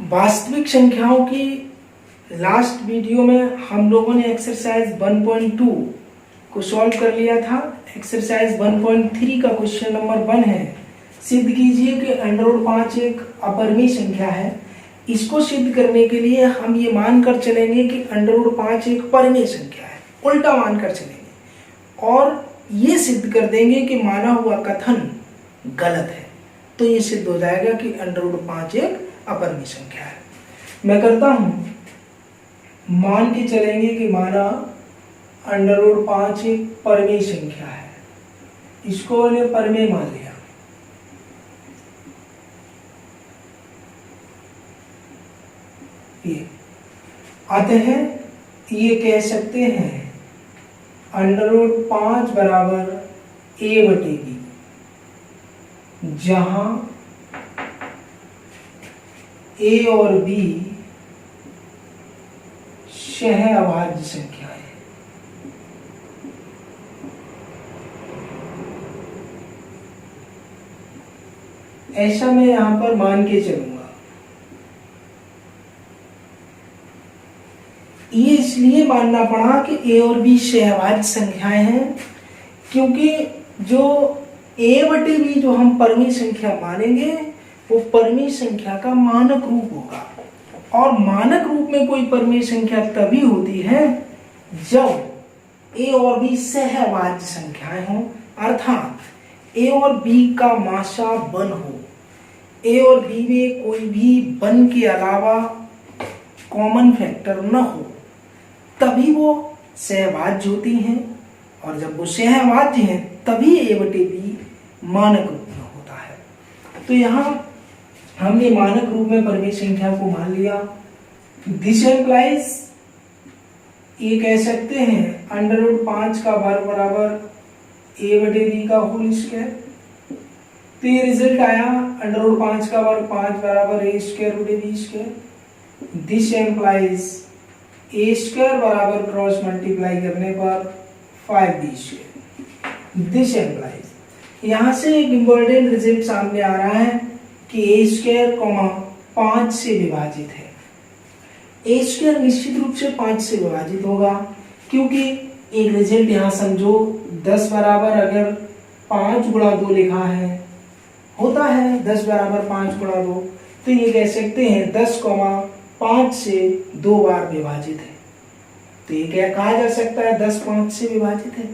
वास्तविक संख्याओं की लास्ट वीडियो में हम लोगों ने एक्सरसाइज 1.2 को सॉल्व कर लिया था। एक्सरसाइज 1.3 का क्वेश्चन नंबर 1 है, सिद्ध कीजिए कि √5 एक अपरिमेय संख्या है। इसको सिद्ध करने के लिए हम ये मानकर चलेंगे कि √5 एक परिमेय संख्या है, उल्टा मानकर चलेंगे और ये सिद्ध कर देंगे कि माना हुआ कथन गलत है। तो ये सिद्ध हो जाएगा कि √5 एक अपरिमेय संख्या है। मैं करता हूं, मान के चलेंगे कि माना √5 एक परिमेय संख्या है, इसको मैंने परिमेय मान लिया। ये अतः ये कह सकते हैं √5 बराबर a/b, जहां a और b सहअभाज्य संख्या है। ऐसा मैं यहां पर मान के चलूंगा। ये इसलिए मानना पड़ा कि a और b सहअभाज्य संख्याएं हैं, क्योंकि जो a/b जो हम परिमेय संख्या मानेंगे वो परिमेय संख्या का मानक रूप होगा। और मानक रूप में कोई परिमेय संख्या तभी होती है जब a और b सहअभाज्य संख्याएं हों, अर्थात a और b का माशा 1 हो, a और b में कोई भी 1 के अलावा कॉमन फैक्टर न हो, तभी वो सहअभाज्य होती हैं। और जब वो सहअभाज्य हैं तभी a/b मानक रूप में होता है। तो यहाँ हमने मानक रूप में परिमेय संख्या को मान लिया। दिस एम्प्लाइज ये कह सकते हैं √5 का वर्ग बराबर a/b का होल स्क्वायर। तो ये रिजल्ट आया √5 का वर्ग 5 बराबर a²/b²। दिस एम्प्लाइज a² बराबर क्रॉस मल्टीप्लाई करने पर 5b²। दिस एम्प्लाइज यहाँ से एक इम्पोर्टेंट रिजल्ट सामने आ रहा है कि a², 5 से विभाजित है। a² निश्चित रूप से 5 से विभाजित होगा, क्योंकि एक रिजल्ट यहाँ समझो 10 बराबर अगर 5 गुणा 2 लिखा है, होता है 10 बराबर 5 गुणा 2, तो ये कह सकते हैं 10, 5 से 2 बार विभाजित है। तो ये क्या कहा जा सकता है, 10 5 से विभाजित है।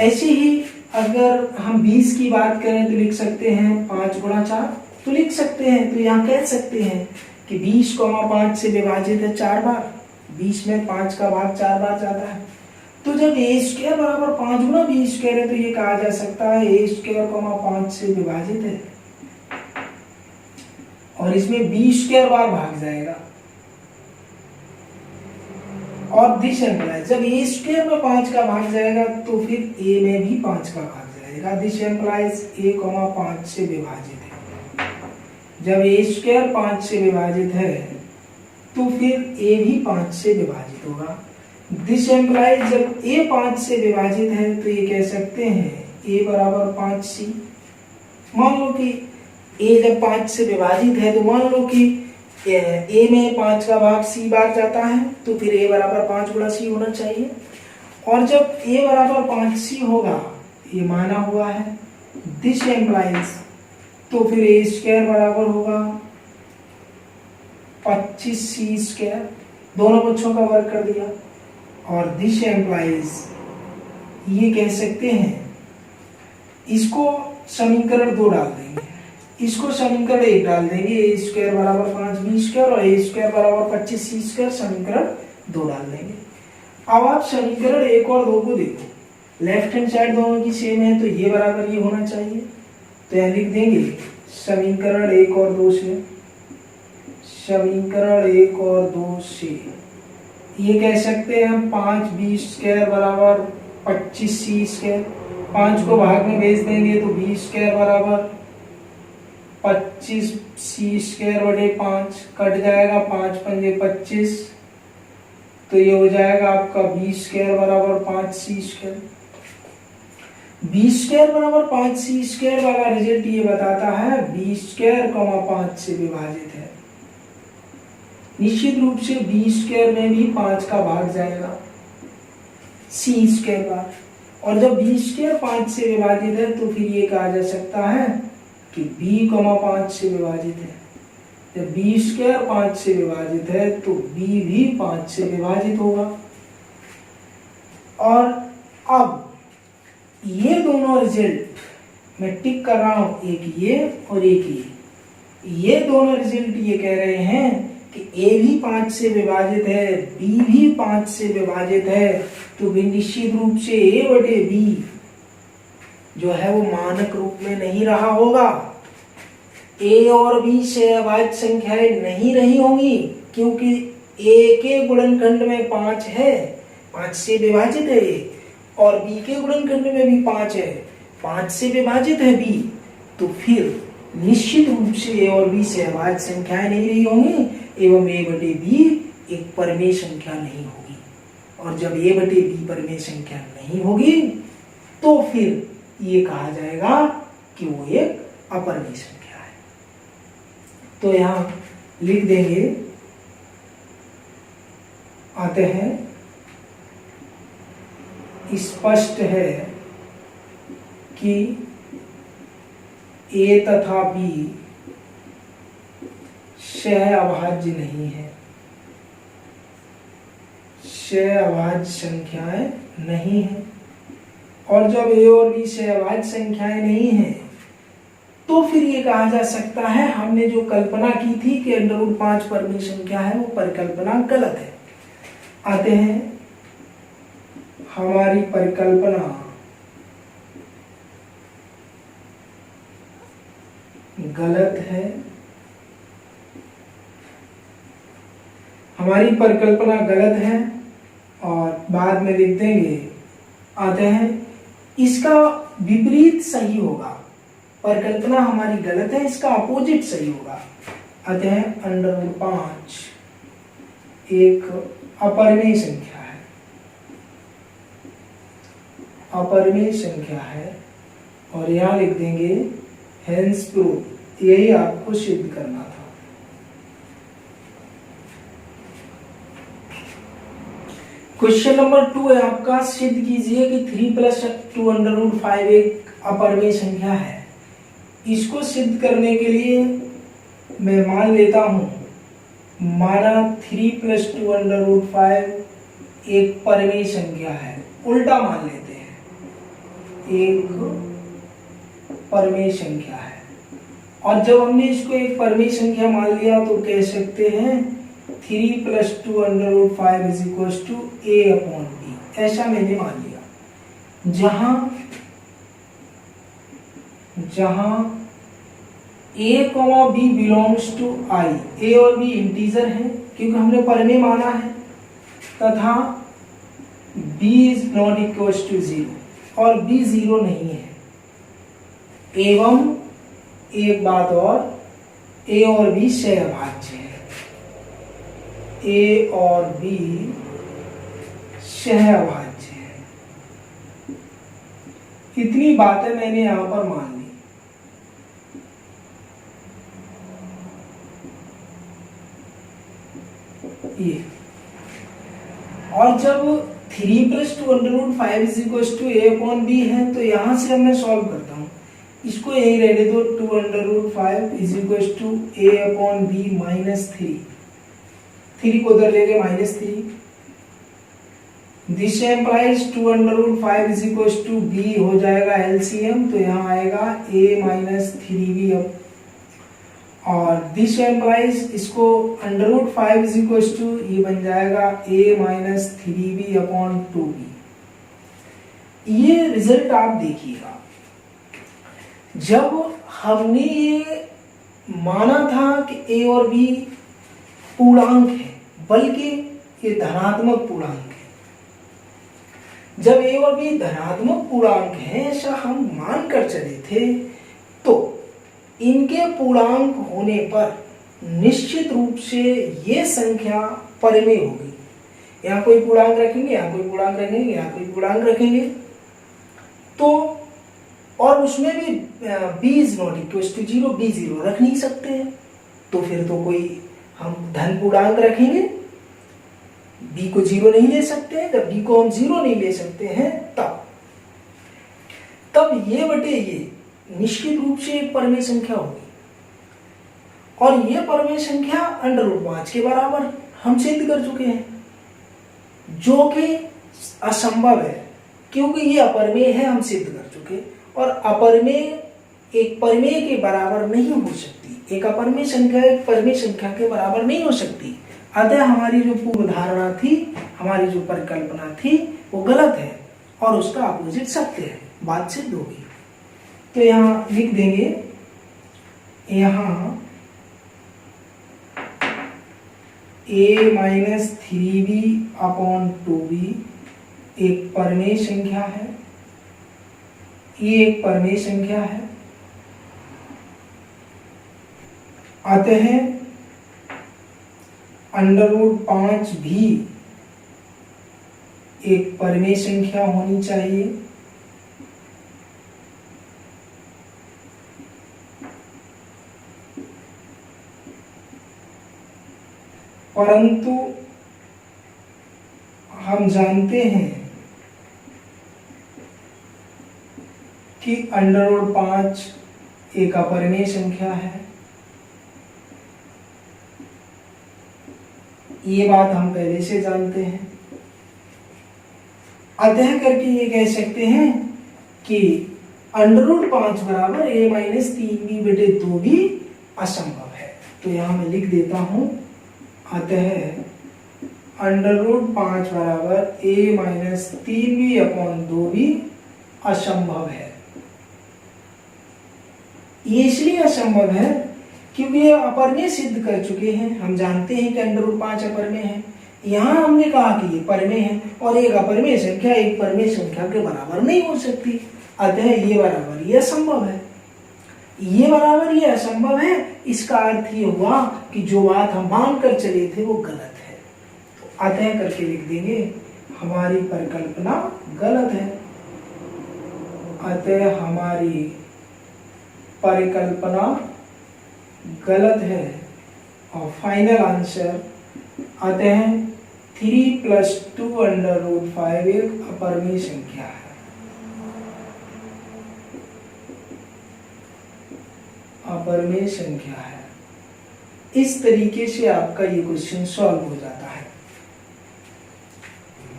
ऐसे ही अगर हम 20 की बात करें तो लिख सकते हैं 5 गुणा 4, तो लिख सकते हैं। तो यहाँ कह सकते हैं कि 20, 5 से विभाजित है 4 बार, 20 में 5 का भाग 4 बार जाता है। तो जब a² बराबर 5 गुणा b² है तो ये कहा जा सकता है a², 5 से विभाजित है और इसमें b² बार भाग जाएगा। और दिस एम्प्लाइज जब a² में 5 का भाग जाएगा तो फिर a में भी 5 का भाग जाएगा। दिस एम्प्लाइज a, 5 से विभाजित है। जब a² 5 से विभाजित है तो फिर a भी 5 से विभाजित होगा। दिस एम्प्लाइज जब a 5 से विभाजित है तो ये कह सकते हैं a बराबर 5c। मान लो कि a जब 5 से विभाजित है तो मान लो कि a में 5 का भाग c बार जाता है, तो फिर a बराबर 5 गुणा c होना चाहिए। और जब a बराबर 5c होगा, ये माना हुआ है, दिस एम्प्लाइज तो फिर a² बराबर होगा 25c², दोनों पक्षों का वर्ग कर दिया। और दिस एम्प्लाइज ये कह सकते हैं, इसको समीकरण 2 डाल देंगे, इसको समीकरण 1 डाल देंगे, a² बराबर 5b² और a² बराबर 25c², समीकरण 2 डाल देंगे। अब आप समीकरण 1 और 2 को देखो, लेफ्ट हैंड साइड दोनों की सेम है तो ये बराबर ये होना चाहिए। तो यहाँ लिख देंगे समीकरण 1 और 2 से, समीकरण 1 और 2 से ये कह सकते हैं हम 5b² बराबर 25c²। 5 को भाग में भेज देंगे तो b² बराबर 25c²/5 कट जाएगा, 5 पंजे 25, तो ये हो जाएगा आपका b² बराबर 5c²। बी स्क्वायर बराबर 5c स्क्वायर वाला रिजल्ट ये बताता है बी स्क्वायर 5 से विभाजित है। निश्चित रूप से बी स्क्वायर में भी 5 का भाग जाएगा सी स्क्वायर बार, और जब बी स्क्वायर 5 से विभाजित है तो फिर ये कहा जा सकता है कि b 5 से विभाजित है। जब बी स्क्वायर 5 से विभाजित है तो b भी 5 से विभाजित होगा। और अब ये दोनों रिजल्ट मैं टिक कर रहा हूं, एक ये और एक ये दोनों रिजल्ट ये कह रहे हैं कि a भी 5 से विभाजित है, b भी 5 से विभाजित है, तो भी निश्चित रूप से a बटे b जो है वो मानक रूप में नहीं रहा होगा। a और b सहअभाज्य संख्याएं नहीं रही होंगी, क्योंकि a के गुणनखंड में 5 है, 5 से विभाजित है a, और b के गुणनखंड में भी 5 है, 5 से विभाजित है b, तो फिर निश्चित रूप से a और b सहअभाज्य संख्याएं नहीं रही होंगी एवं a बटे b एक परिमेय संख्या नहीं होगी। और जब a बटे b परिमेय संख्या नहीं होगी तो फिर ये कहा जाएगा कि वो एक अपरिमेय संख्या है। तो यहां लिख देंगे, आते हैं, स्पष्ट है कि a तथा b सहअभाज्य नहीं है, सहअभाज्य संख्याएं नहीं है। और जब a और b सहअभाज्य संख्याएं नहीं है तो फिर ये कहा जा सकता है हमने जो कल्पना की थी कि √5 परिमेय संख्या है वो परिकल्पना गलत है। आते हैं, हमारी परिकल्पना गलत है, हमारी परिकल्पना गलत है, और बाद में लिख देंगे, आते हैं, इसका विपरीत सही होगा। परिकल्पना हमारी गलत है, इसका अपोजिट सही होगा। आते हैं, √5 एक अपरिमेय संख्या है, अपरिमेय संख्या है, और यहां लिख देंगे हेंस प्रूफ। यही आपको सिद्ध करना था। क्वेश्चन नंबर 2 है आपका, सिद्ध कीजिए कि 3 + 2√5 एक अपरिमेय संख्या है। इसको सिद्ध करने के लिए मैं मान लेता हूं, माना 3 + 2√5 एक परिमेय संख्या है, उल्टा मान लेते हैं, एक परिमेय संख्या है। और जब हमने इसको एक परिमेय संख्या मान लिया तो कह सकते हैं 3 + 2√5 = a/b, ऐसा मैंने मान लिया। जहां a, b belongs to i, a और b इंटीजर हैं क्योंकि हमने परिमेय माना है, तथा b ≠ 0 और b 0 नहीं है। एवं एक बात और, a और b सहअभाज्य है, a और b सहअभाज्य है। इतनी बातें मैंने यहां पर मान ली। ये, और जब 3 + 2√5 a/b है तो यहां से मैं सॉल्व करता हूं, इसको यही रहने दो, 2√5 a/b - 3, 3 को उधर लेके -3। दिस इम्प्लाइज 2√5 b हो जाएगा एलसीएम, तो यहाँ आएगा a - 3b। और दिस इम्प्लाइज इसको √5 ये बन जाएगा a - 3b/2b। ये रिजल्ट आप देखिएगा, जब हमने ये माना था कि a और b पूर्णांक है, बल्कि ये धनात्मक पूर्णांक है, जब a और b धनात्मक पूर्णांक है ऐसा हम मान कर चले थे, तो इनके पूर्णांक होने पर निश्चित रूप से ये संख्या परिमेय होगी। यहाँ कोई पूर्णांक रखेंगे, यहाँ कोई पूर्णांक रखेंगे, यहाँ कोई पूर्णांक रखेंगे, तो और उसमें भी b is not equal to 0, b 0 रख नहीं सकते हैं, तो फिर तो कोई हम धन पूर्णांक रखेंगे, b को 0 नहीं ले सकते हैं। जब b को हम 0 नहीं ले सकते हैं तब ये बटे ये निश्चित रूप से एक परमेय संख्या होगी, और ये परमेय संख्या √5 के बराबर हम सिद्ध कर चुके हैं, जो कि असंभव है क्योंकि ये अपरमेय है, हम सिद्ध कर चुके। और अपरमेय एक परमेय के बराबर नहीं हो सकती, एक अपरमेय संख्या एक परमेय संख्या के बराबर नहीं हो सकती। अतः हमारी जो पूर्व धारणा थी, हमारी जो परिकल्पना थी वो गलत है और उसका अपोजिट सत्य है, बात सिद्ध होगी। तो यहाँ लिख देंगे, यहाँ a-3b/2b एक परमेय संख्या है, ये एक परमेय संख्या है। अतः √5 भी एक परमेय संख्या होनी चाहिए। परंतु हम जानते हैं कि √5 एक अपरमेय संख्या है, ये बात हम पहले से जानते हैं। अतः करके ये कह सकते हैं कि √5 बराबर a-3b/2 भी असंभव है। तो यहां मैं लिख देता हूं, अतः √5 बराबर a-3b/2 भी असंभव है। ये इसलिए असंभव है क्योंकि ये अपरमेय सिद्ध कर चुके हैं, हम जानते हैं कि √5 अपरमेय है। यहाँ हमने कहा कि ये परमेय है, और एक अपरमेय संख्या एक परमेय संख्या के बराबर नहीं हो सकती, अतः ये बराबर ये असंभव है। ये बराबर ये असंभव है, इसका अर्थ ये हुआ कि जो बात हम मान कर चले थे वो गलत है। तो अतः करके लिख देंगे, हमारी परिकल्पना गलत है, अतः हमारी परिकल्पना गलत है। और फाइनल आंसर, अतः 3 + 2 √5 एक अपरमेय संख्या है। अपरमेय संख्या है। इस तरीके से आपका ये क्वेश्चन सॉल्व हो जाता है।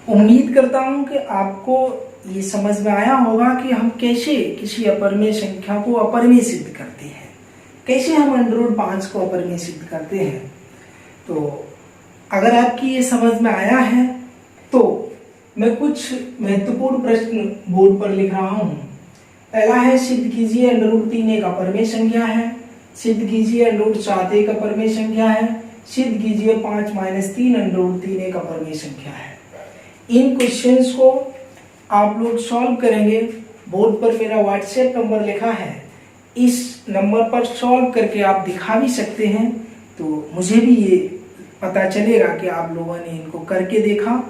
उम्मीद करता हूं कि आपको ये समझ में आया होगा कि हम कैसे किसी अपरमेय संख्या को अपरमेय सिद्ध करते हैं, कैसे हम √5 को अपरमेय सिद्ध करते हैं। तो अगर आपकी ये समझ में आया है तो मैं कुछ महत्वपूर्ण प्रश्न बोर्ड पर लिख रहा हूं। पहला है, सिद्ध कीजिए √3 एक अपरमेय संख्या है। सिद्ध कीजिए √7 एक अपरमेय संख्या है। सिद्ध कीजिए 5 - 3 √3 एक अपरमेय संख्या है। इन क्वेश्चंस को आप लोग सॉल्व करेंगे। बोर्ड पर मेरा व्हाट्सएप नंबर लिखा है, इस नंबर पर सॉल्व करके आप दिखा भी सकते हैं, तो मुझे भी ये पता चलेगा कि आप लोगों ने इनको करके देखा।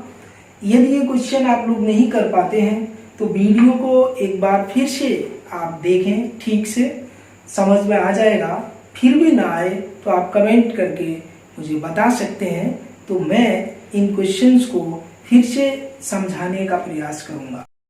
यदि ये क्वेश्चन आप लोग नहीं कर पाते हैं तो वीडियो को एक बार फिर से आप देखें, ठीक से समझ में आ जाएगा। फिर भी ना आए तो आप कमेंट करके मुझे बता सकते हैं, तो मैं इन क्वेश्चंस को फिर से समझाने का प्रयास करूंगा।